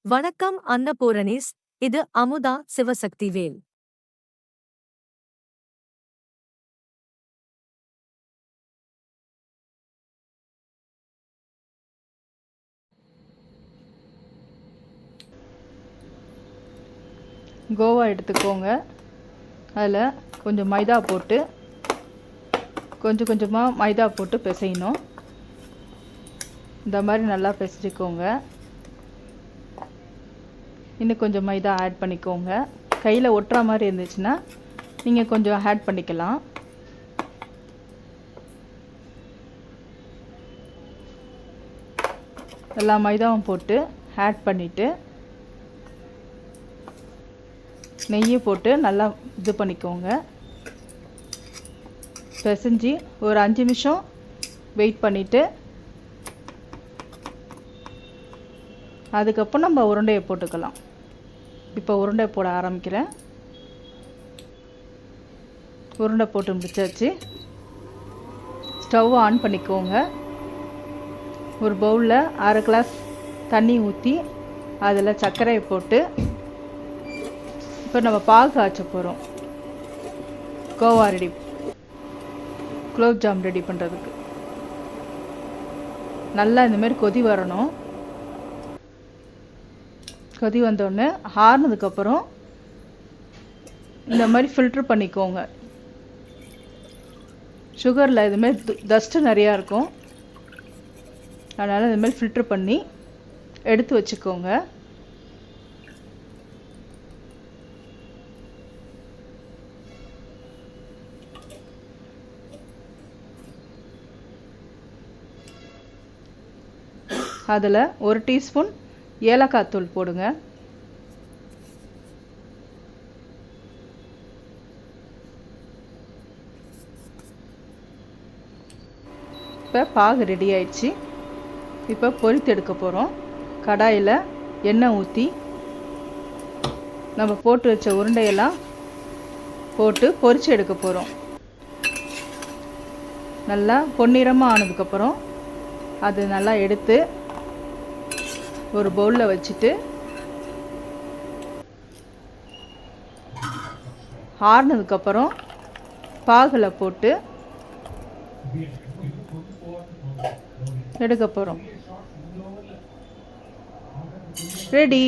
வணக்கம் அன்னபூரணிஸ், இது அமுதா சிவசக்திவேல். கோவா எடுத்துக்கோங்க. அதில் கொஞ்சம் மைதா போட்டு கொஞ்சம் கொஞ்சமாக மைதா போட்டு பிசையணும். இந்த மாதிரி நல்லா பிசைஞ்சிக்கோங்க. இன்னும் கொஞ்சம் மைதா ஆட் பண்ணிக்கோங்க. கையில் ஒட்டுற மாதிரி இருந்துச்சுன்னா நீங்கள் கொஞ்சம் ஆட் பண்ணிக்கலாம். எல்லா மைதாவும் போட்டு ஆட் பண்ணிவிட்டு நெய்யை போட்டு நல்லா இது பண்ணிக்கோங்க. பிசைஞ்சு ஒரு 5 நிமிஷம் வெயிட் பண்ணிவிட்டு அதுக்கப்புறம் நம்ம உருண்டையை போட்டுக்கலாம். இப்போ உருண்டை போட ஆரம்பிக்கிறேன். உருண்டை போட்டு முடிச்சாச்சு. ஸ்டவ் ஆன் பண்ணிக்கோங்க. ஒரு பவுலில் 1/2 கிளாஸ் தண்ணி ஊற்றி அதில் சர்க்கரையை போட்டு இப்போ நம்ம பாகு காய்ச்ச போகிறோம். Goa ready, gulab jam ready பண்ணுறதுக்கு. நல்லா இந்தமாரி கொதி வரணும். கொதி வந்தோடனே ஆறுனதுக்கப்புறம் இந்த மாதிரி ஃபில்ட்ரு பண்ணிக்கோங்க. சுகரில் இதுமாரி டஸ்ட்டு நிறையா இருக்கும், அதனால் இதுமாதிரி ஃபில்ட்ரு பண்ணி எடுத்து வச்சுக்கோங்க. அதில் 1 டீஸ்பூன் ஏலக்காய் தூள் போடுங்க. இப்போ பாகு ரெடி ஆயிடுச்சு. இப்போ பொரித்து எடுக்க போகிறோம். கடாயில் எண்ணெய் ஊற்றி நம்ம போட்டு வச்ச உருண்டையெல்லாம் போட்டு பொரித்து எடுக்க போகிறோம். நல்லா பொன்னிறமாக ஆனதுக்கப்புறம் அது நல்லா எடுத்து ஒரு பவுலில் வச்சுட்டு ஆறுனதுக்கப்புறம் பாகில் போட்டு எடுக்க போகிறோம். ரெடி.